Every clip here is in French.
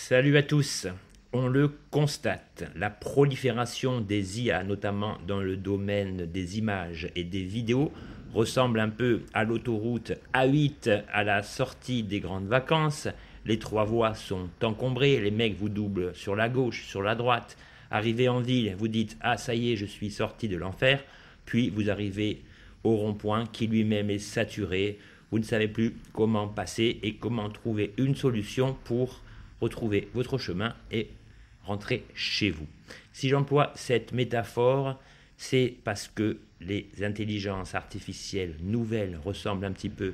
Salut à tous. On le constate, la prolifération des IA, notamment dans le domaine des images et des vidéos, ressemble un peu à l'autoroute A8 à la sortie des grandes vacances. Les trois voies sont encombrées, les mecs vous doublent sur la gauche, sur la droite. Arrivé en ville, vous dites « Ah, ça y est, je suis sorti de l'enfer ». Puis vous arrivez au rond-point qui lui-même est saturé. Vous ne savez plus comment passer et comment trouver une solution pour retrouver votre chemin et rentrer chez vous. Si j'emploie cette métaphore, c'est parce que les intelligences artificielles nouvelles ressemblent un petit peu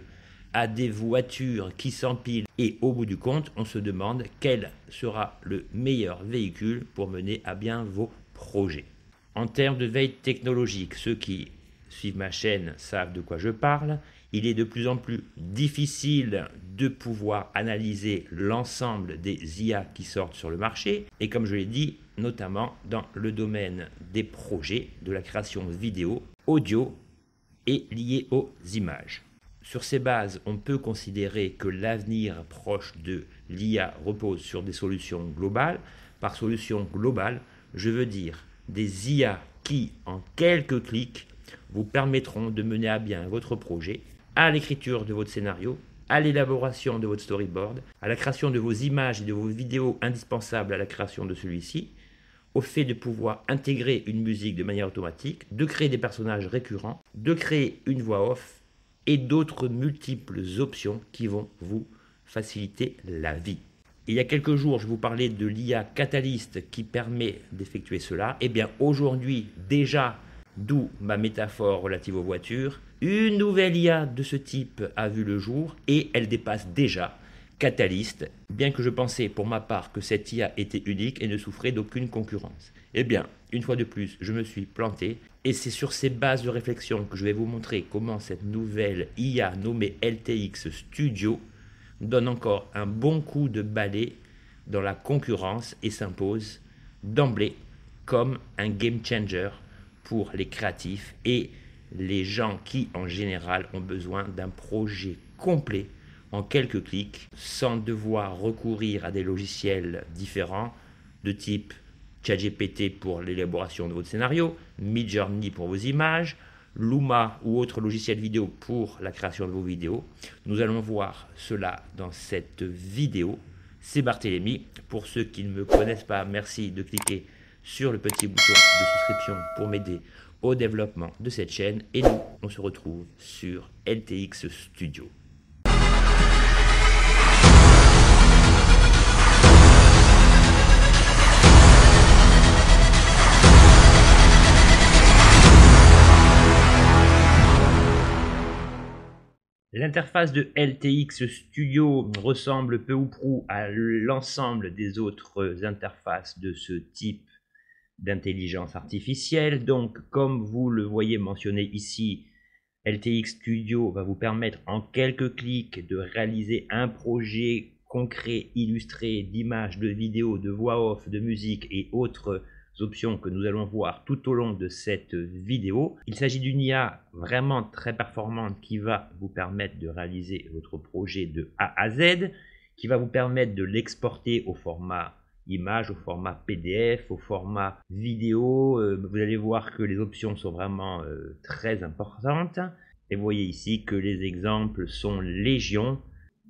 à des voitures qui s'empilent et au bout du compte, on se demande quel sera le meilleur véhicule pour mener à bien vos projets. En termes de veille technologique, ceux qui suivent ma chaîne savent de quoi je parle. Il est de plus en plus difficile de pouvoir analyser l'ensemble des IA qui sortent sur le marché. Et comme je l'ai dit, notamment dans le domaine des projets, de la création vidéo, audio et lié aux images. Sur ces bases, on peut considérer que l'avenir proche de l'IA repose sur des solutions globales. Par solution globale, je veux dire des IA qui, en quelques clics, vous permettront de mener à bien votre projet, à l'écriture de votre scénario, à l'élaboration de votre storyboard, à la création de vos images et de vos vidéos indispensables à la création de celui-ci, au fait de pouvoir intégrer une musique de manière automatique, de créer des personnages récurrents, de créer une voix off et d'autres multiples options qui vont vous faciliter la vie. Il y a quelques jours, je vous parlais de l'IA Catalyst qui permet d'effectuer cela. Eh bien, aujourd'hui, déjà, d'où ma métaphore relative aux voitures, une nouvelle IA de ce type a vu le jour et elle dépasse déjà Catalyst, bien que je pensais pour ma part que cette IA était unique et ne souffrait d'aucune concurrence. Eh bien, une fois de plus, je me suis planté et c'est sur ces bases de réflexion que je vais vous montrer comment cette nouvelle IA nommée LTX Studio donne encore un bon coup de balai dans la concurrence et s'impose d'emblée comme un game changer pour les créatifs et les gens qui, en général, ont besoin d'un projet complet en quelques clics, sans devoir recourir à des logiciels différents de type ChatGPT pour l'élaboration de votre scénario, Midjourney pour vos images, Luma ou autre logiciel vidéo pour la création de vos vidéos. Nous allons voir cela dans cette vidéo. C'est Barthélémy. Pour ceux qui ne me connaissent pas, merci de cliquer sur le petit bouton de souscription pour m'aider au développement de cette chaîne. Et nous, on se retrouve sur LTX Studio. L'interface de LTX Studio ressemble peu ou prou à l'ensemble des autres interfaces de ce type d'intelligence artificielle. Donc, comme vous le voyez mentionné ici, LTX Studio va vous permettre en quelques clics de réaliser un projet concret, illustré d'images, de vidéos, de voix off, de musique et autres options que nous allons voir tout au long de cette vidéo. Il s'agit d'une IA vraiment très performante qui va vous permettre de réaliser votre projet de A à Z, qui va vous permettre de l'exporter au format image, au format PDF, au format vidéo. Vous allez voir que les options sont vraiment très importantes. Et vous voyez ici que les exemples sont légion.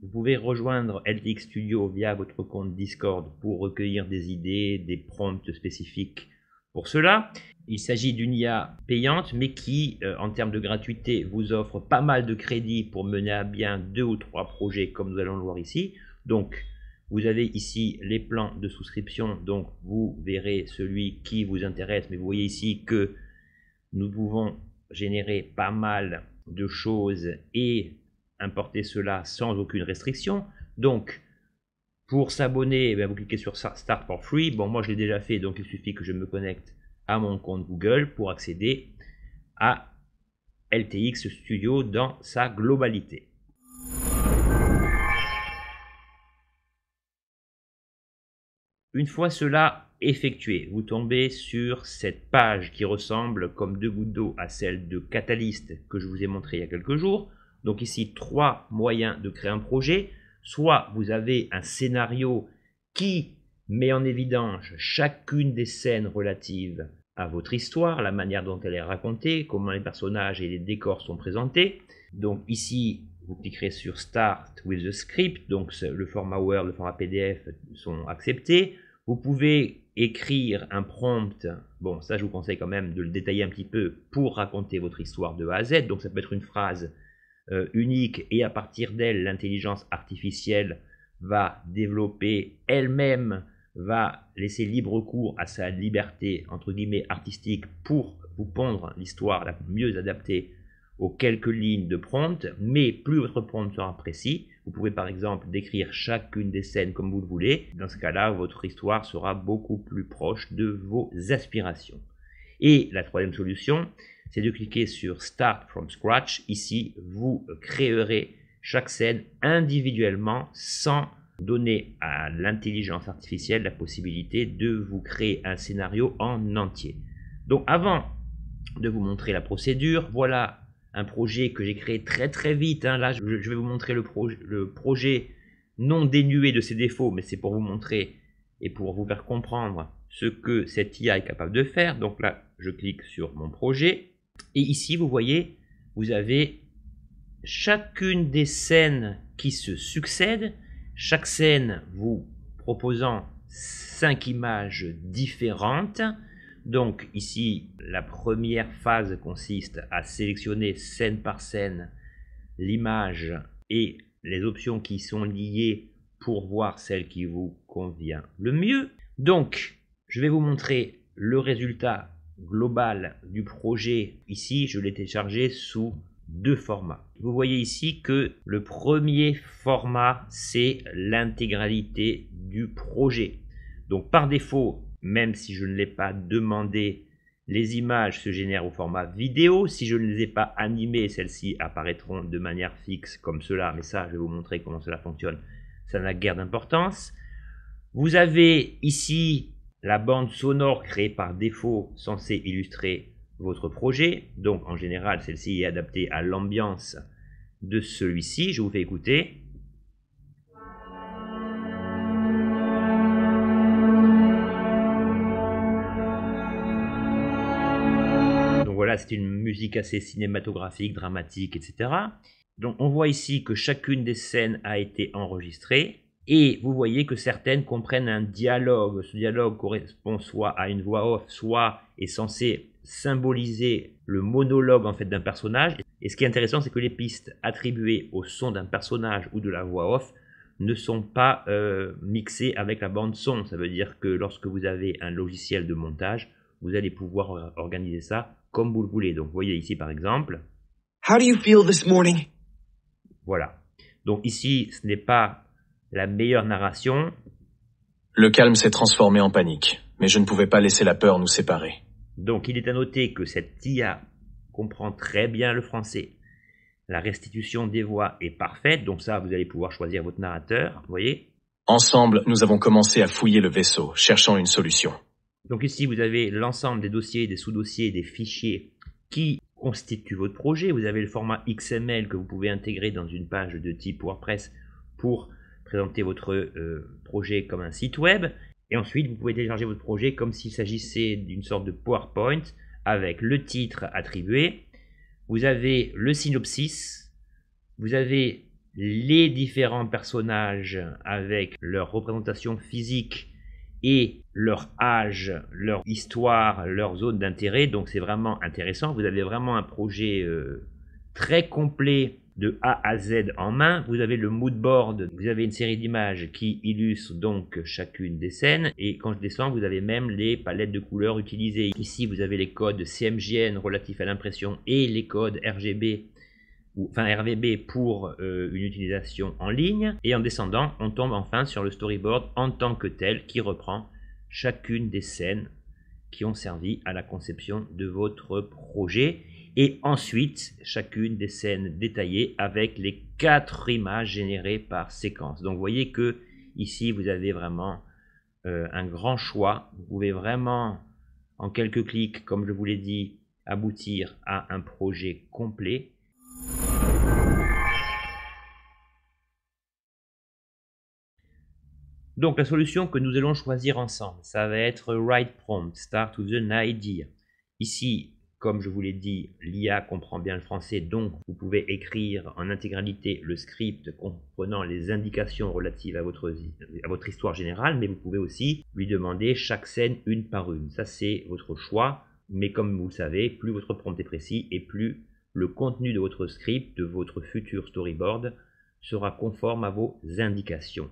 Vous pouvez rejoindre LTX Studio via votre compte Discord pour recueillir des idées, des prompts spécifiques pour cela. Il s'agit d'une IA payante, mais qui, en termes de gratuité, vous offre pas mal de crédits pour mener à bien 2 ou 3 projets, comme nous allons le voir ici. Donc, vous avez ici les plans de souscription, donc vous verrez celui qui vous intéresse, mais vous voyez ici que nous pouvons générer pas mal de choses et importer cela sans aucune restriction. Donc, pour s'abonner, vous cliquez sur Start for Free. Bon, moi je l'ai déjà fait, donc il suffit que je me connecte à mon compte Google pour accéder à LTX Studio dans sa globalité. Une fois cela effectué, vous tombez sur cette page qui ressemble comme 2 gouttes d'eau à celle de Catalyst que je vous ai montré il y a quelques jours. Donc ici, 3 moyens de créer un projet. Soit vous avez un scénario qui met en évidence chacune des scènes relatives à votre histoire, la manière dont elle est racontée, comment les personnages et les décors sont présentés. Donc ici, vous cliquerez sur Start with the Script, donc le format Word, le format PDF sont acceptés. Vous pouvez écrire un prompt, bon ça je vous conseille quand même de le détailler un petit peu pour raconter votre histoire de A à Z, donc ça peut être une phrase unique et à partir d'elle l'intelligence artificielle va développer elle-même, va laisser libre cours à sa liberté entre guillemets artistique pour vous pondre l'histoire la mieux adaptée aux quelques lignes de prompt, mais plus votre prompt sera précis, vous pouvez par exemple décrire chacune des scènes comme vous le voulez, dans ce cas-là votre histoire sera beaucoup plus proche de vos aspirations. Et la troisième solution, c'est de cliquer sur Start from Scratch. Ici, vous créerez chaque scène individuellement sans donner à l'intelligence artificielle la possibilité de vous créer un scénario en entier. Donc avant de vous montrer la procédure, voilà un projet que j'ai créé très vite. Là, je vais vous montrer le projet non dénué de ses défauts, mais c'est pour vous montrer et pour vous faire comprendre ce que cette IA est capable de faire. Donc là, je clique sur mon projet. Et ici, vous voyez, vous avez chacune des scènes qui se succèdent. Chaque scène vous proposant 5 images différentes. Donc ici, la première phase consiste à sélectionner scène par scène l'image et les options qui sont liées pour voir celle qui vous convient le mieux. Donc, je vais vous montrer le résultat global du projet. Ici, je l'ai téléchargé sous 2 formats. Vous voyez ici que le premier format, c'est l'intégralité du projet. Donc par défaut, même si je ne l'ai pas demandé, les images se génèrent au format vidéo. Si je ne les ai pas animées, celles-ci apparaîtront de manière fixe comme cela. Mais ça, je vais vous montrer comment cela fonctionne. Ça n'a guère d'importance. Vous avez ici la bande sonore créée par défaut, censée illustrer votre projet. Donc en général, celle-ci est adaptée à l'ambiance de celui-ci. Je vous fais écouter. Voilà, c'est une musique assez cinématographique, dramatique, etc. Donc on voit ici que chacune des scènes a été enregistrée et vous voyez que certaines comprennent un dialogue. Ce dialogue correspond soit à une voix off, soit est censé symboliser le monologue en fait d'un personnage. Et ce qui est intéressant, c'est que les pistes attribuées au son d'un personnage ou de la voix off ne sont pas mixées avec la bande son. Ça veut dire que lorsque vous avez un logiciel de montage, vous allez pouvoir organiser ça comme vous le voulez. Donc, vous voyez ici, par exemple. How do you feel this morning? Voilà. Donc, ici, ce n'est pas la meilleure narration. Le calme s'est transformé en panique, mais je ne pouvais pas laisser la peur nous séparer. Donc, il est à noter que cette IA comprend très bien le français. La restitution des voix est parfaite. Donc, ça, vous allez pouvoir choisir votre narrateur. Vous voyez? Ensemble, nous avons commencé à fouiller le vaisseau, cherchant une solution. Donc ici, vous avez l'ensemble des dossiers, des sous-dossiers, des fichiers qui constituent votre projet. Vous avez le format XML que vous pouvez intégrer dans une page de type WordPress pour présenter votre projet comme un site web. Et ensuite, vous pouvez télécharger votre projet comme s'il s'agissait d'une sorte de PowerPoint avec le titre attribué. Vous avez le synopsis. Vous avez les différents personnages avec leur représentation physique et leur âge, leur histoire, leur zone d'intérêt. Donc c'est vraiment intéressant. Vous avez vraiment un projet très complet de A à Z en main. Vous avez le mood board, vous avez une série d'images qui illustrent donc chacune des scènes. Et quand je descends, vous avez même les palettes de couleurs utilisées. Ici, vous avez les codes CMJN relatifs à l'impression et les codes RGB, RVB pour une utilisation en ligne. Et en descendant, on tombe enfin sur le storyboard en tant que tel qui reprend chacune des scènes qui ont servi à la conception de votre projet. Et ensuite, chacune des scènes détaillées avec les 4 images générées par séquence. Donc vous voyez que ici, vous avez vraiment un grand choix. Vous pouvez vraiment, en quelques clics, comme je vous l'ai dit, aboutir à un projet complet. Donc la solution que nous allons choisir ensemble, ça va être Write Prompt, Start with an idea. Ici, comme je vous l'ai dit, l'IA comprend bien le français, donc vous pouvez écrire en intégralité le script comprenant les indications relatives à votre histoire générale, mais vous pouvez aussi lui demander chaque scène une par une. Ça, c'est votre choix, mais comme vous le savez, plus votre prompt est précis et plus le contenu de votre script, de votre futur storyboard, sera conforme à vos indications.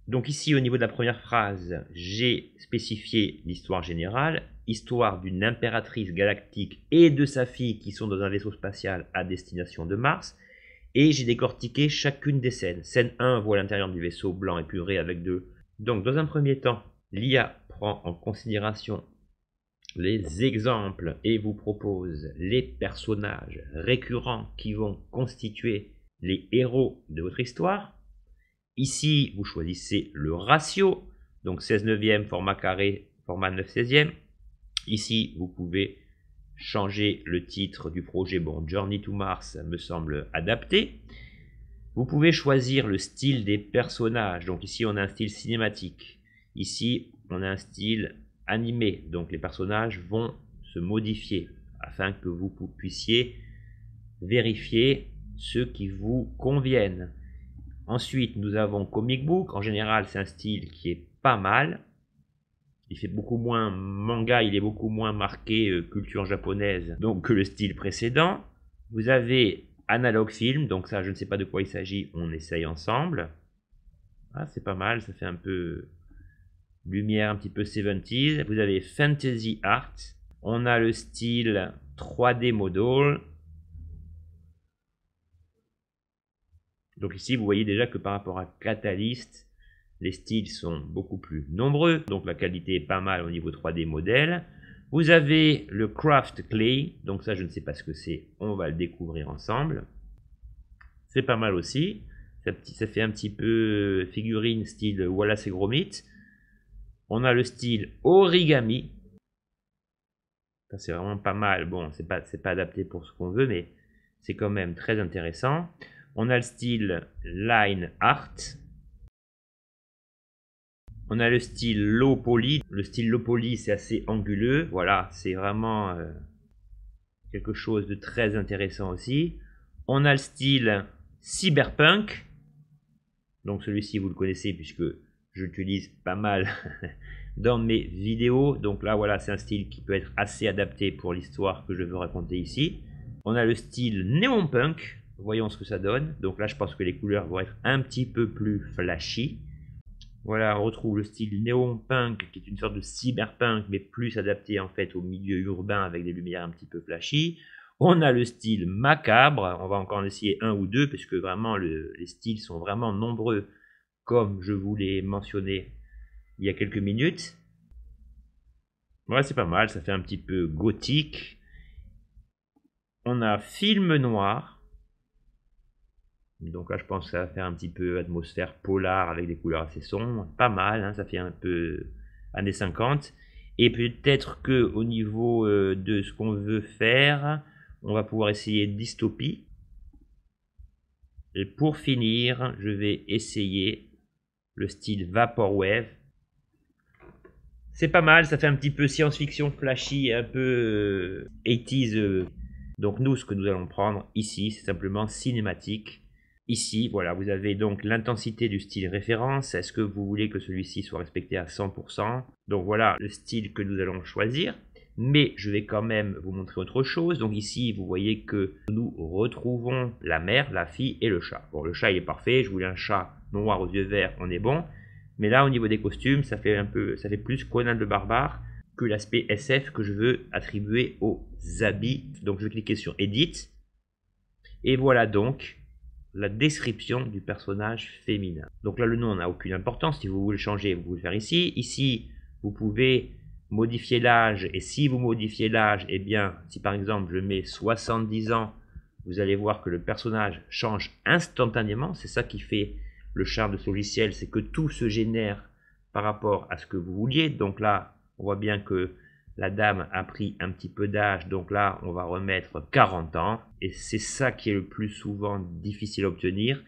Donc ici, au niveau de la première phrase, j'ai spécifié l'histoire générale, histoire d'une impératrice galactique et de sa fille qui sont dans un vaisseau spatial à destination de Mars, et j'ai décortiqué chacune des scènes. Scène 1 voit l'intérieur du vaisseau blanc épuré avec deux. Donc dans un premier temps, l'IA prend en considération les exemples et vous propose les personnages récurrents qui vont constituer les héros de votre histoire. Ici, vous choisissez le ratio, donc 16/9, format carré, format 9/16. Ici, vous pouvez changer le titre du projet. Bon, Journey to Mars me semble adapté. Vous pouvez choisir le style des personnages. Donc ici, on a un style cinématique. Ici, on a un style animé. Donc les personnages vont se modifier afin que vous puissiez vérifier ceux qui vous conviennent. Ensuite, nous avons comic book. En général, c'est un style qui est pas mal. Il fait beaucoup moins manga, il est beaucoup moins marqué culture japonaise donc que le style précédent. Vous avez analog film, donc ça, je ne sais pas de quoi il s'agit, on essaye ensemble. Ah, c'est pas mal, ça fait un peu lumière, un petit peu 70s. Vous avez fantasy art. On a le style 3D model. Donc ici, vous voyez déjà que par rapport à Catalyst, les styles sont beaucoup plus nombreux. Donc la qualité est pas mal au niveau 3D modèle. Vous avez le Craft Clay. Donc ça, je ne sais pas ce que c'est. On va le découvrir ensemble. C'est pas mal aussi. Ça fait un petit peu figurine style Wallace et Gromit. On a le style Origami. Ça, c'est vraiment pas mal. Bon, c'est pas adapté pour ce qu'on veut, mais c'est quand même très intéressant. On a le style Line Art. On a le style Low Poly. Le style Low Poly, c'est assez anguleux. Voilà, c'est vraiment quelque chose de très intéressant aussi. On a le style Cyberpunk. Donc celui-ci, vous le connaissez puisque je l'utilise pas mal dans mes vidéos. Donc là, voilà, c'est un style qui peut être assez adapté pour l'histoire que je veux raconter ici. On a le style Neon Punk. Voyons ce que ça donne. Donc là, je pense que les couleurs vont être un petit peu plus flashy. Voilà, on retrouve le style néon punk qui est une sorte de cyberpunk mais plus adapté en fait au milieu urbain avec des lumières un petit peu flashy. On a le style macabre, on va encore en essayer un ou deux parce que vraiment les styles sont vraiment nombreux comme je vous l'ai mentionné il y a quelques minutes. Ouais, c'est pas mal, ça fait un petit peu gothique. On a film noir. Donc là, je pense que ça va faire un petit peu atmosphère polar avec des couleurs assez sombres. Pas mal, hein, ça fait un peu années 50. Et peut-être que au niveau de ce qu'on veut faire, on va pouvoir essayer dystopie. Et pour finir, je vais essayer le style Vaporwave. C'est pas mal, ça fait un petit peu science-fiction flashy, un peu 80s. Donc nous, ce que nous allons prendre ici, c'est simplement cinématique. Ici, voilà, vous avez donc l'intensité du style référence. Est-ce que vous voulez que celui-ci soit respecté à 100%? Donc voilà le style que nous allons choisir. Mais je vais quand même vous montrer autre chose. Donc ici, vous voyez que nous retrouvons la mère, la fille et le chat. Bon, le chat, il est parfait. Je voulais un chat noir aux yeux verts, on est bon. Mais là, au niveau des costumes, ça fait plus Conan le Barbare que l'aspect SF que je veux attribuer aux habits. Donc je vais cliquer sur Edit. Et voilà donc la description du personnage féminin. Donc là, le nom n'a aucune importance. Si vous voulez le changer, vous pouvez le faire ici. Ici, vous pouvez modifier l'âge. Et si vous modifiez l'âge, eh bien, si par exemple je mets 70 ans, vous allez voir que le personnage change instantanément. C'est ça qui fait le charme de ce logiciel, c'est que tout se génère par rapport à ce que vous vouliez. Donc là, on voit bien que la dame a pris un petit peu d'âge, donc là on va remettre 40 ans, et c'est ça qui est le plus souvent difficile à obtenir,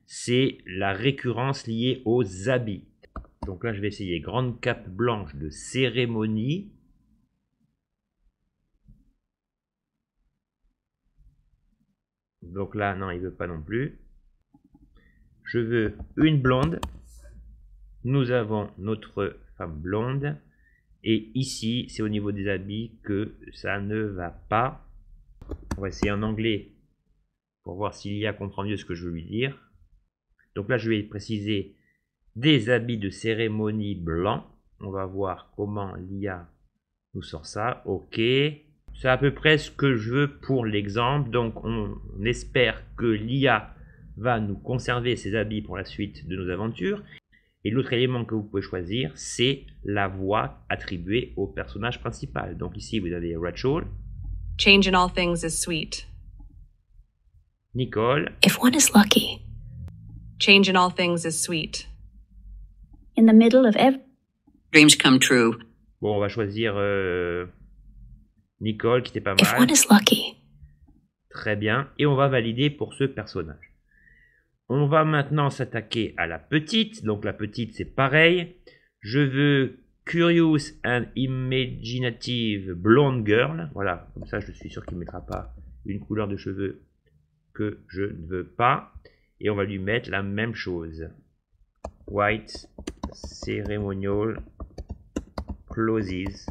c'est la récurrence liée aux habits. Donc là, je vais essayer grande cape blanche de cérémonie. Donc là, non, il veut pas non plus. Je veux une blonde. Nous avons notre femme blonde. Et ici, c'est au niveau des habits que ça ne va pas. On va essayer en anglais pour voir si l'IA comprend mieux ce que je veux lui dire. Donc là, je vais préciser des habits de cérémonie blancs. On va voir comment l'IA nous sort ça. Ok. C'est à peu près ce que je veux pour l'exemple. Donc on espère que l'IA va nous conserver ces habits pour la suite de nos aventures. Et l'autre élément que vous pouvez choisir, c'est la voix attribuée au personnage principal. Donc ici, vous avez Rachel. Change in all things is sweet. Nicole. If one is lucky. Change in all things is sweet. In the middle of every Dreams come true. Bon, on va choisir Nicole, qui était pas If one mal. is lucky. Très bien. Et on va valider pour ce personnage. On va maintenant s'attaquer à la petite. Donc la petite, c'est pareil. Je veux Curious and Imaginative Blonde Girl. Voilà, comme ça je suis sûr qu'il ne mettra pas une couleur de cheveux que je ne veux pas. Et on va lui mettre la même chose. White Ceremonial Clothes.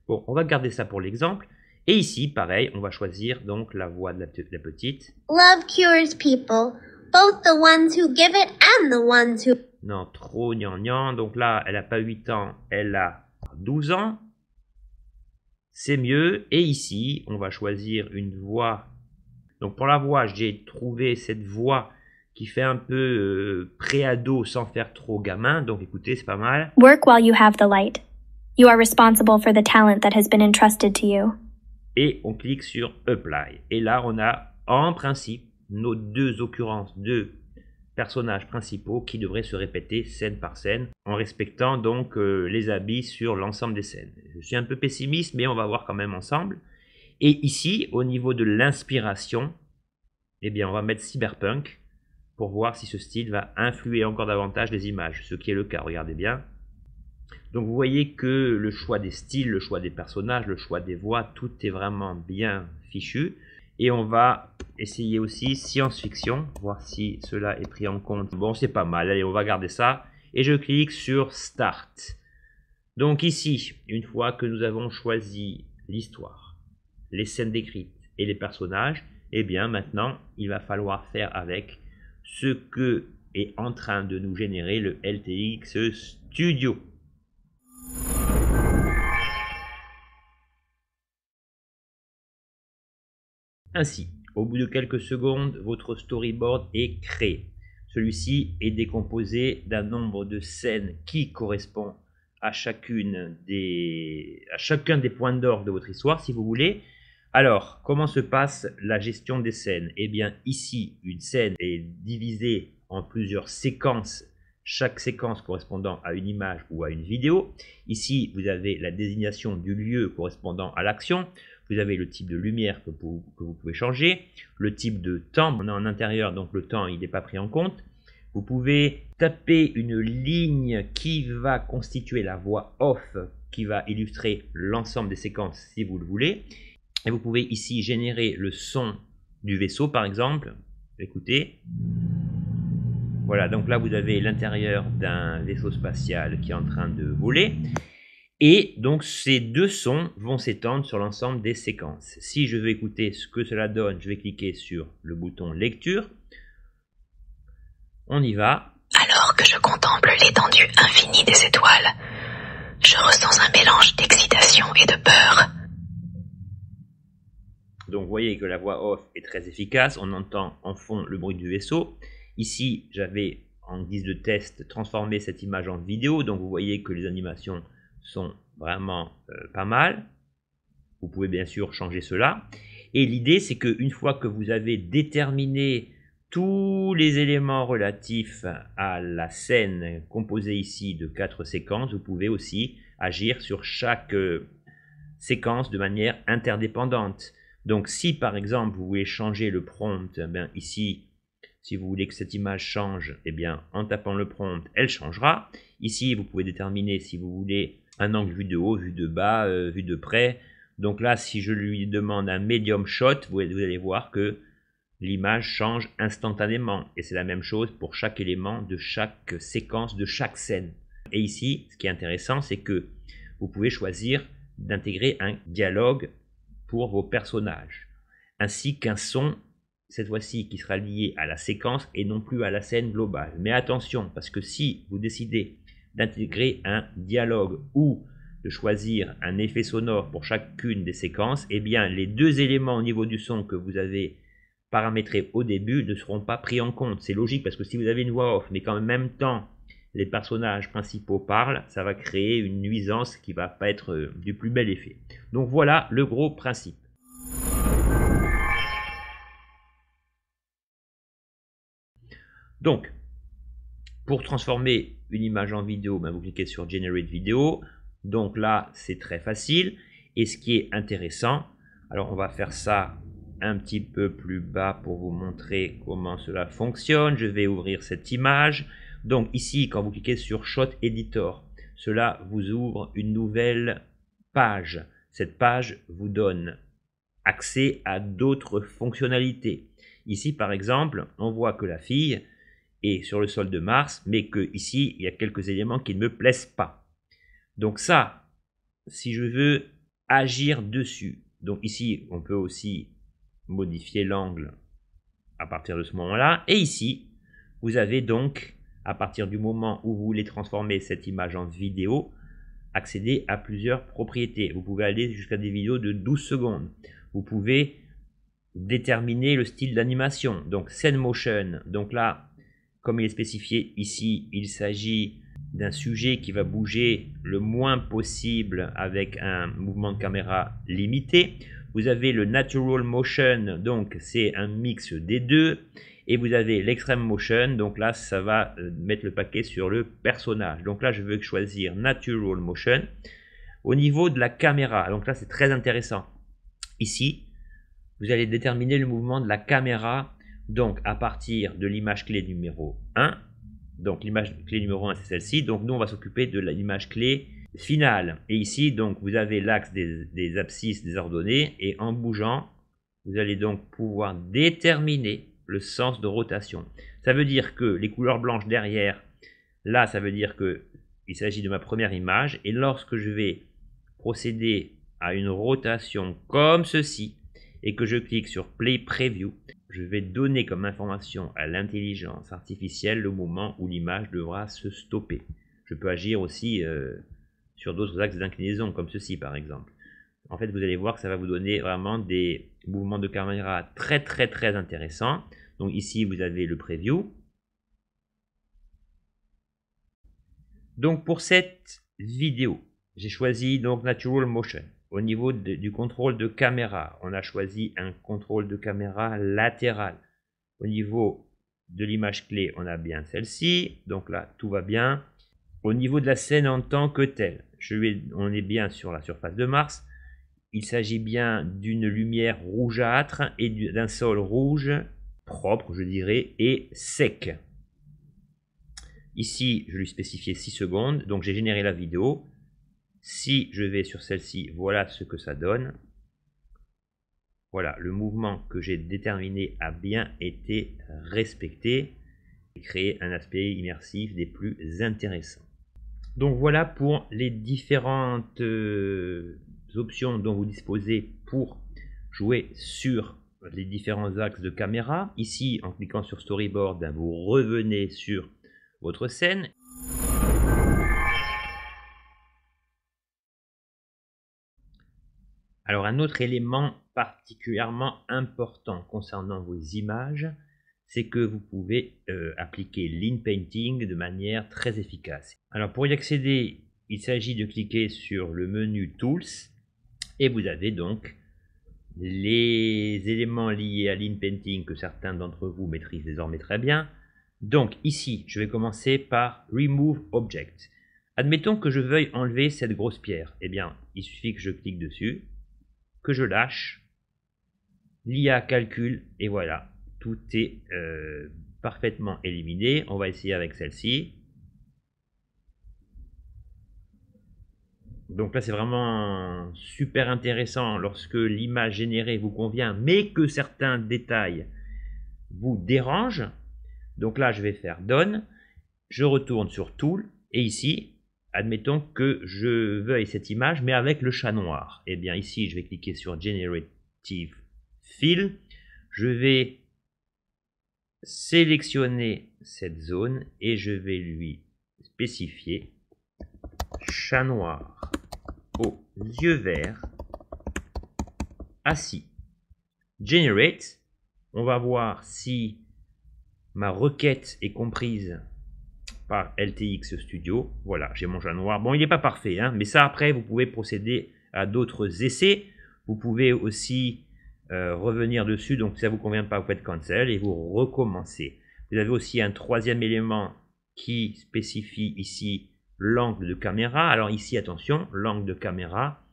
Bon, on va garder ça pour l'exemple. Et ici, pareil, on va choisir donc la voix de la petite. Love cures people, both the ones who give it and the ones who... Non, trop gnangnan. Donc là, elle n'a pas 8 ans, elle a 12 ans. C'est mieux. Et ici, on va choisir une voix. Donc pour la voix, j'ai trouvé cette voix qui fait un peu pré-ado sans faire trop gamin. Donc écoutez, c'est pas mal. Work while you have the light. You are responsible for the talent that has been entrusted to you. Et on clique sur Apply. Et là, on a en principe nos deux occurrences, deux personnages principaux qui devraient se répéter scène par scène en respectant donc les habits sur l'ensemble des scènes. Je suis un peu pessimiste, mais on va voir quand même ensemble. Et ici, au niveau de l'inspiration, eh bien, on va mettre cyberpunk pour voir si ce style va influer encore davantage les images, ce qui est le cas, regardez bien. Donc vous voyez que le choix des styles, le choix des personnages, le choix des voix, tout est vraiment bien fichu. Et on va essayer aussi science-fiction, voir si cela est pris en compte. Bon, c'est pas mal, allez, on va garder ça. Et je clique sur Start. Donc ici, une fois que nous avons choisi l'histoire, les scènes décrites et les personnages, eh bien maintenant, il va falloir faire avec ce que est en train de nous générer le LTX Studio. Ainsi, au bout de quelques secondes, votre storyboard est créé. Celui-ci est décomposé d'un nombre de scènes qui correspond à chacun des points d'orgue de votre histoire, si vous voulez. Alors, comment se passe la gestion des scènes? Eh bien, ici, une scène est divisée en plusieurs séquences, chaque séquence correspondant à une image ou à une vidéo. Ici, vous avez la désignation du lieu correspondant à l'action. Vous avez le type de lumière que vous pouvez changer, le type de temps, on est en intérieur, donc le temps il n'est pas pris en compte. Vous pouvez taper une ligne qui va constituer la voix off, qui va illustrer l'ensemble des séquences si vous le voulez. Et vous pouvez ici générer le son du vaisseau par exemple. Écoutez. Voilà, donc là vous avez l'intérieur d'un vaisseau spatial qui est en train de voler. Et donc ces deux sons vont s'étendre sur l'ensemble des séquences. Si je veux écouter ce que cela donne, je vais cliquer sur le bouton lecture. On y va. Alors que je contemple l'étendue infinie des étoiles, je ressens un mélange d'excitation et de peur. Donc vous voyez que la voix off est très efficace. On entend en fond le bruit du vaisseau. Ici, j'avais en guise de test transformé cette image en vidéo. Donc vous voyez que les animations sont vraiment pas mal. Vous pouvez bien sûr changer cela. Et l'idée, c'est qu'une fois que vous avez déterminé tous les éléments relatifs à la scène composée ici de 4 séquences, vous pouvez aussi agir sur chaque séquence de manière interdépendante. Donc si par exemple vous voulez changer le prompt, ici Si vous voulez que cette image change, eh bien, en tapant le prompt, elle changera. Ici, vous pouvez déterminer si vous voulez un angle vu de haut, vu de bas, vu de près. Donc là, si je lui demande un medium shot, vous allez voir que l'image change instantanément. Et c'est la même chose pour chaque élément de chaque séquence, de chaque scène. Et ici, ce qui est intéressant, c'est que vous pouvez choisir d'intégrer un dialogue pour vos personnages, ainsi qu'un son, cette fois-ci, qui sera lié à la séquence et non plus à la scène globale. Mais attention, parce que si vous décidez d'intégrer un dialogue ou de choisir un effet sonore pour chacune des séquences, eh bien, les deux éléments au niveau du son que vous avez paramétrés au début ne seront pas pris en compte. C'est logique, parce que si vous avez une voix off, mais qu'en même temps, les personnages principaux parlent, ça va créer une nuisance qui ne va pas être du plus bel effet. Donc voilà le gros principe. Donc, pour transformer une image en vidéo, ben vous cliquez sur Generate Video. Donc là, c'est très facile. Et ce qui est intéressant, alors on va faire ça un petit peu plus bas pour vous montrer comment cela fonctionne. Je vais ouvrir cette image. Donc ici, quand vous cliquez sur Shot Editor, cela vous ouvre une nouvelle page. Cette page vous donne accès à d'autres fonctionnalités. Ici, par exemple, on voit que la fille est sur le sol de Mars, mais que ici, il y a quelques éléments qui ne me plaisent pas. Donc ça, si je veux agir dessus, donc ici, on peut aussi modifier l'angle à partir de ce moment-là. Et ici, vous avez donc, à partir du moment où vous voulez transformer cette image en vidéo, accéder à plusieurs propriétés. Vous pouvez aller jusqu'à des vidéos de 12 secondes. Vous pouvez déterminer le style d'animation. Donc, Scene Motion. Donc là, comme il est spécifié ici, il s'agit d'un sujet qui va bouger le moins possible avec un mouvement de caméra limité. Vous avez le Natural Motion, donc c'est un mix des deux. Et vous avez l'Extreme Motion, donc là, ça va mettre le paquet sur le personnage. Donc là, je veux choisir Natural Motion. Au niveau de la caméra, donc là, c'est très intéressant. Ici, vous allez déterminer le mouvement de la caméra, donc à partir de l'image clé numéro 1. Donc l'image clé numéro 1, c'est celle-ci. Donc nous, on va s'occuper de l'image clé finale. Et ici, donc, vous avez l'axe des abscisses des ordonnées. Et en bougeant, vous allez donc pouvoir déterminer le sens de rotation. Ça veut dire que les couleurs blanches derrière, là, ça veut dire qu'il s'agit de ma première image. Et lorsque je vais procéder à une rotation comme ceci, et que je clique sur Play Preview, je vais donner comme information à l'intelligence artificielle le moment où l'image devra se stopper. Je peux agir aussi sur d'autres axes d'inclinaison, comme ceci par exemple. En fait, vous allez voir que ça va vous donner vraiment des mouvements de caméra très intéressants. Donc ici, vous avez le Preview. Donc pour cette vidéo, j'ai choisi donc Natural Motion. Au niveau du contrôle de caméra, on a choisi un contrôle de caméra latéral. Au niveau de l'image clé, on a bien celle-ci. Donc là, tout va bien. Au niveau de la scène en tant que telle, on est bien sur la surface de Mars. Il s'agit bien d'une lumière rougeâtre et d'un sol rouge, propre, je dirais, et sec. Ici, je lui spécifiais 6 secondes. Donc j'ai généré la vidéo. Si je vais sur celle-ci, voilà ce que ça donne. Voilà, le mouvement que j'ai déterminé a bien été respecté et créé un aspect immersif des plus intéressants. Donc voilà pour les différentes options dont vous disposez pour jouer sur les différents axes de caméra. Ici, en cliquant sur Storyboard, vous revenez sur votre scène. Alors un autre élément particulièrement important concernant vos images, c'est que vous pouvez appliquer l'in-painting de manière très efficace. Alors pour y accéder, il s'agit de cliquer sur le menu Tools et vous avez donc les éléments liés à l'in-painting que certains d'entre vous maîtrisent désormais très bien. Donc ici, je vais commencer par Remove Object. Admettons que je veuille enlever cette grosse pierre. Eh bien, il suffit que je clique dessus, que je lâche, l'IA calcule et voilà, tout est parfaitement éliminée. On va essayer avec celle-ci. Donc là, c'est vraiment super intéressant lorsque l'image générée vous convient, mais que certains détails vous dérangent. Donc là, je vais faire Done. Je retourne sur Tool. Et ici, admettons que je veuille cette image, mais avec le chat noir. Et bien ici, je vais cliquer sur Generative Fill. Je vais sélectionner cette zone et je vais lui spécifier chat noir aux yeux verts assis. Generate, on va voir si ma requête est comprise par LTX Studio. Voilà, j'ai mon chat noir. Bon, il n'est pas parfait, hein, mais ça après, vous pouvez procéder à d'autres essais. Vous pouvez aussi revenir dessus, donc si ça ne vous convient pas, vous faites Cancel et vous recommencez. Vous avez aussi un troisième élément qui spécifie ici l'angle de caméra. Alors ici, attention, l'angle de caméra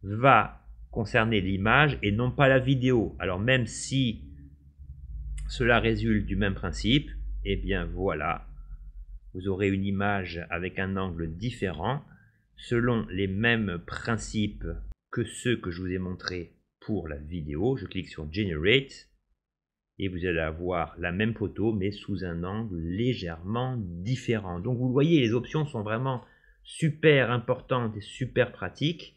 va concerner l'image et non pas la vidéo. Alors même si cela résulte du même principe, et bien voilà, vous aurez une image avec un angle différent selon les mêmes principes que ceux que je vous ai montrés pour la vidéo. Je clique sur Generate et vous allez avoir la même photo mais sous un angle légèrement différent. Donc vous voyez, les options sont vraiment super importantes et super pratiques.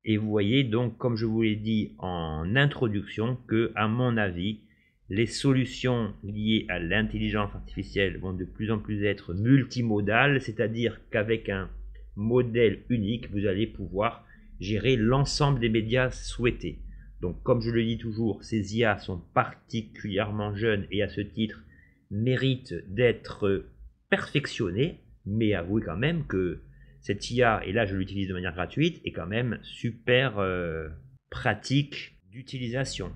Et vous voyez donc, comme je vous l'ai dit en introduction, que à mon avis, les solutions liées à l'intelligence artificielle vont de plus en plus être multimodales, c'est-à-dire qu'avec un modèle unique, vous allez pouvoir gérer l'ensemble des médias souhaités. Donc comme je le dis toujours, ces IA sont particulièrement jeunes et à ce titre méritent d'être perfectionnées, mais avouez quand même que cette IA, et là je l'utilise de manière gratuite, est quand même super pratique d'utilisation.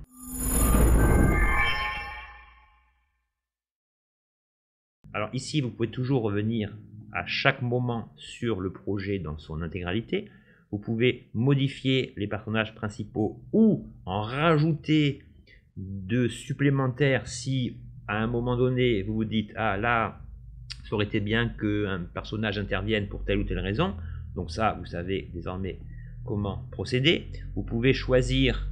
Alors ici, vous pouvez toujours revenir à chaque moment sur le projet dans son intégralité. Vous pouvez modifier les personnages principaux ou en rajouter de supplémentaires si à un moment donné vous vous dites « Ah là, ça aurait été bien qu'un personnage intervienne pour telle ou telle raison ». Donc ça, vous savez désormais comment procéder. Vous pouvez choisir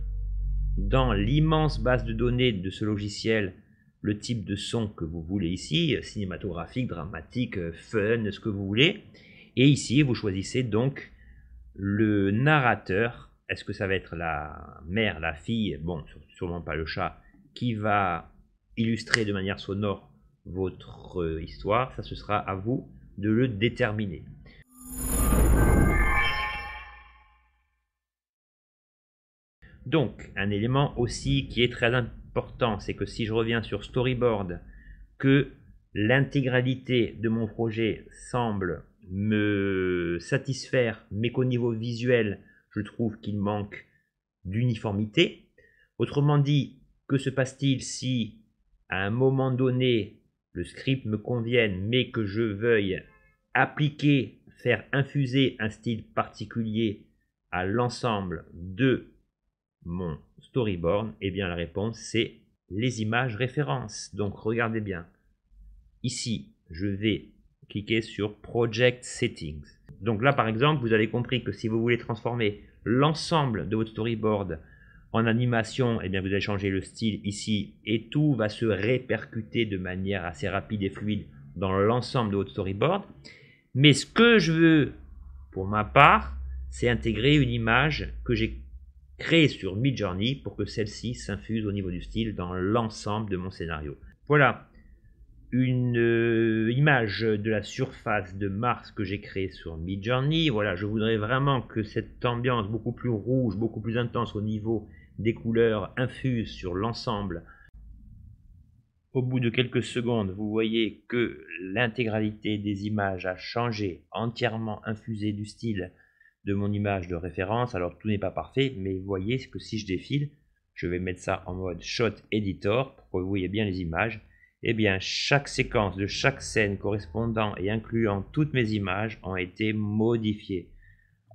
dans l'immense base de données de ce logiciel le type de son que vous voulez ici, cinématographique, dramatique, fun, ce que vous voulez. Et ici, vous choisissez donc le narrateur. Est-ce que ça va être la mère, la fille, bon, sûrement pas le chat, qui va illustrer de manière sonore votre histoire? Ça, ce sera à vous de le déterminer. Donc, un élément aussi qui est très important, c'est que si je reviens sur Storyboard, que l'intégralité de mon projet semble me satisfaire, mais qu'au niveau visuel, je trouve qu'il manque d'uniformité. Autrement dit, que se passe-t-il si, à un moment donné, le script me convienne, mais que je veuille appliquer, faire infuser un style particulier à l'ensemble de mon storyboard? Eh bien la réponse c'est les images références. Donc regardez bien, ici je vais cliquer sur Project Settings. Donc là par exemple vous avez compris que si vous voulez transformer l'ensemble de votre storyboard en animation, eh bien vous allez changer le style ici et tout va se répercuter de manière assez rapide et fluide dans l'ensemble de votre storyboard. Mais ce que je veux pour ma part, c'est intégrer une image que j'ai créée sur Midjourney pour que celle-ci s'infuse au niveau du style dans l'ensemble de mon scénario. Voilà une image de la surface de Mars que j'ai créée sur Midjourney. Voilà, je voudrais vraiment que cette ambiance beaucoup plus rouge, beaucoup plus intense au niveau des couleurs infuse sur l'ensemble. Au bout de quelques secondes, vous voyez que l'intégralité des images a changé, entièrement infusé du style de mon image de référence. Alors tout n'est pas parfait, mais vous voyez que si je défile, je vais mettre ça en mode Shot Editor pour que vous voyez bien les images. Et bien chaque séquence de chaque scène correspondant et incluant toutes mes images ont été modifiées.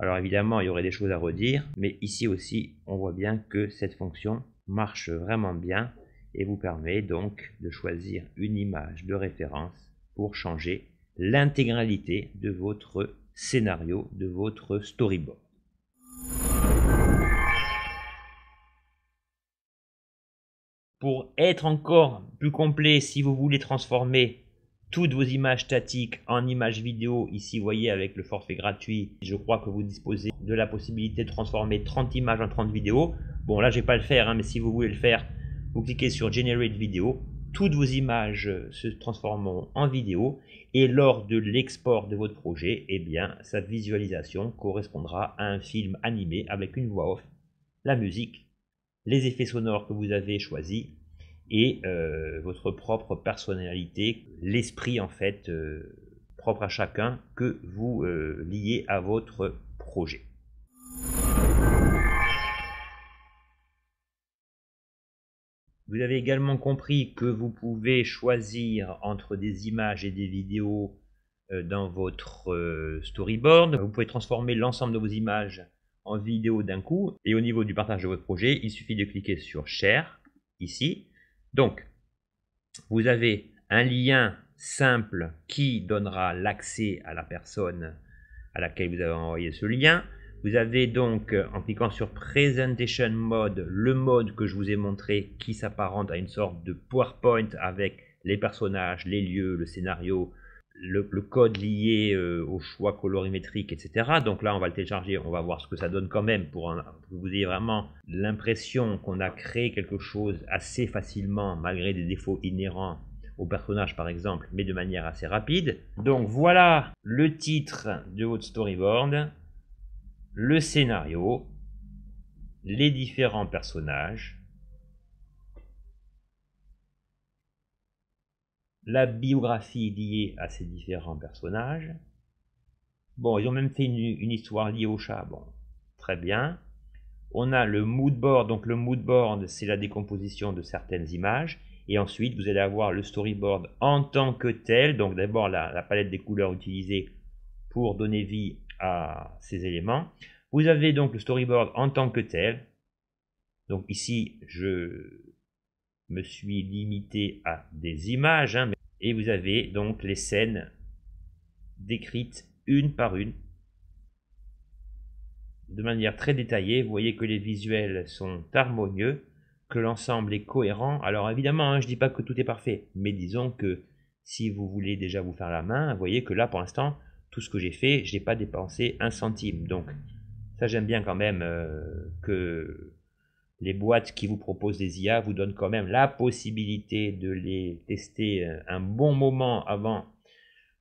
Alors évidemment, il y aurait des choses à redire, mais ici aussi, on voit bien que cette fonction marche vraiment bien et vous permet donc de choisir une image de référence pour changer l'intégralité de votre scénario, de votre storyboard. Pour être encore plus complet, si vous voulez transformer toutes vos images statiques en images vidéo, ici vous voyez avec le forfait gratuit, je crois que vous disposez de la possibilité de transformer 30 images en 30 vidéos. Bon là je ne vais pas le faire, mais si vous voulez le faire, vous cliquez sur Generate Video, toutes vos images se transformeront en vidéo et lors de l'export de votre projet, eh bien sa visualisation correspondra à un film animé avec une voix off, la musique, les effets sonores que vous avez choisis et votre propre personnalité, l'esprit en fait propre à chacun que vous liez à votre projet. Vous avez également compris que vous pouvez choisir entre des images et des vidéos dans votre storyboard. Vous pouvez transformer l'ensemble de vos images en vidéo d'un coup. Et au niveau du partage de votre projet, il suffit de cliquer sur Share, ici. Donc, vous avez un lien simple qui donnera l'accès à la personne à laquelle vous avez envoyé ce lien. Vous avez donc, en cliquant sur Presentation Mode, le mode que je vous ai montré qui s'apparente à une sorte de PowerPoint avec les personnages, les lieux, le scénario, le code lié au choix colorimétrique, etc. Donc là, on va le télécharger, on va voir ce que ça donne quand même pour que vous ayez vraiment l'impression qu'on a créé quelque chose assez facilement, malgré des défauts inhérents au personnage par exemple, mais de manière assez rapide. Donc voilà le titre de votre storyboard, le scénario, les différents personnages, la biographie liée à ces différents personnages. Bon, ils ont même fait une histoire liée au chat, bon, très bien. On a le mood board, donc le mood board c'est la décomposition de certaines images. Et ensuite vous allez avoir le storyboard en tant que tel, donc d'abord la palette des couleurs utilisée pour donner vie à ces éléments. Vous avez donc le storyboard en tant que tel. Donc ici je me suis limité à des images, et vous avez donc les scènes décrites une par une de manière très détaillée. Vous voyez que les visuels sont harmonieux, que l'ensemble est cohérent. Alors évidemment, je ne dis pas que tout est parfait, mais disons que si vous voulez déjà vous faire la main, vous voyez que là pour l'instant, tout ce que j'ai fait, je n'ai pas dépensé un centime. Donc ça, j'aime bien quand même que les boîtes qui vous proposent des IA vous donnent quand même la possibilité de les tester un bon moment avant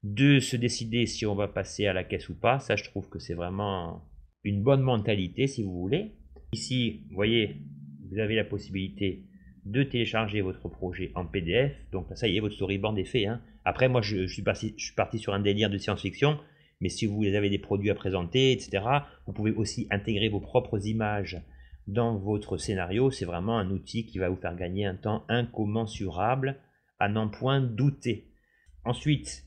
de se décider si on va passer à la caisse ou pas. Ça, je trouve que c'est vraiment une bonne mentalité si vous voulez. Ici, vous voyez, vous avez la possibilité de télécharger votre projet en PDF. Donc ça y est, votre storyboard est fait. Après, moi, je suis parti sur un délire de science-fiction. Mais si vous avez des produits à présenter, etc., vous pouvez aussi intégrer vos propres images dans votre scénario. C'est vraiment un outil qui va vous faire gagner un temps incommensurable, à n'en point douter. Ensuite,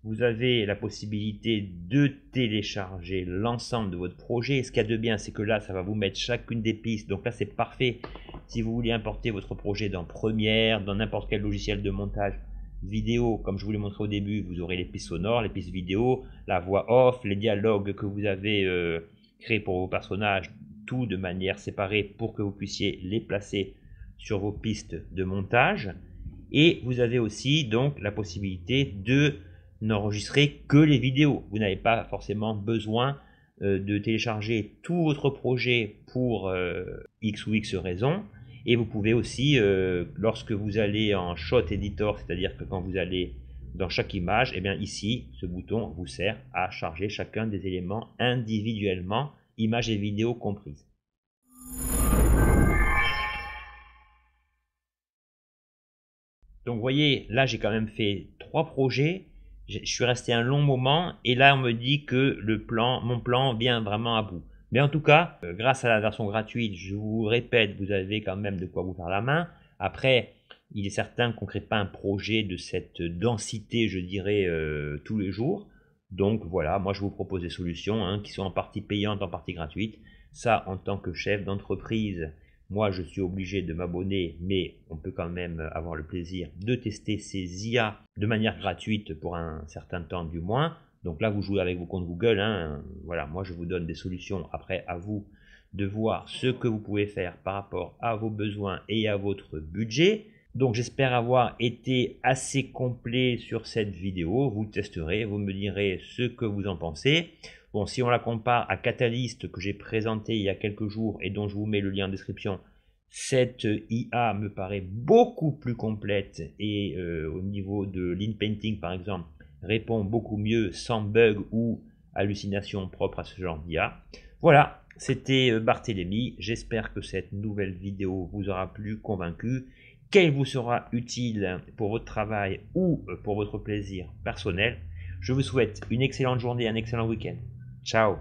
vous avez la possibilité de télécharger l'ensemble de votre projet. Et ce qu'il y a de bien, c'est que là, ça va vous mettre chacune des pistes. Donc là, c'est parfait si vous voulez importer votre projet dans Premiere, dans n'importe quel logiciel de montage vidéo. Comme je vous l'ai montré au début, vous aurez les pistes sonores, les pistes vidéo, la voix off, les dialogues que vous avez créés pour vos personnages, tout de manière séparée pour que vous puissiez les placer sur vos pistes de montage. Et vous avez aussi donc la possibilité de n'enregistrer que les vidéos. Vous n'avez pas forcément besoin de télécharger tout votre projet pour X ou X raison. Et vous pouvez aussi, lorsque vous allez en Shot Editor, c'est-à-dire que quand vous allez dans chaque image, et bien ici, ce bouton vous sert à charger chacun des éléments individuellement, images et vidéos comprises. Donc vous voyez, là j'ai quand même fait 3 projets. Je suis resté un long moment et là on me dit que mon plan vient vraiment à bout. Mais en tout cas, grâce à la version gratuite, je vous répète, vous avez quand même de quoi vous faire la main. Après, il est certain qu'on ne crée pas un projet de cette densité, je dirais, tous les jours. Donc voilà, moi je vous propose des solutions qui sont en partie payantes, en partie gratuites. Ça, en tant que chef d'entreprise Moi, je suis obligé de m'abonner, mais on peut quand même avoir le plaisir de tester ces IA de manière gratuite pour un certain temps du moins. Donc là, vous jouez avec vos comptes Google. Hein. Voilà, moi, je vous donne des solutions. Après, à vous de voir ce que vous pouvez faire par rapport à vos besoins et à votre budget. Donc, j'espère avoir été assez complet sur cette vidéo. Vous testerez, vous me direz ce que vous en pensez. Bon, si on la compare à Catalyst que j'ai présenté il y a quelques jours et dont je vous mets le lien en description, cette IA me paraît beaucoup plus complète et au niveau de l'in-painting par exemple, répond beaucoup mieux sans bug ou hallucination propre à ce genre d'IA. Voilà, c'était Barthélémy. J'espère que cette nouvelle vidéo vous aura plu, convaincu, qu'elle vous sera utile pour votre travail ou pour votre plaisir personnel. Je vous souhaite une excellente journée, un excellent week-end. Ciao.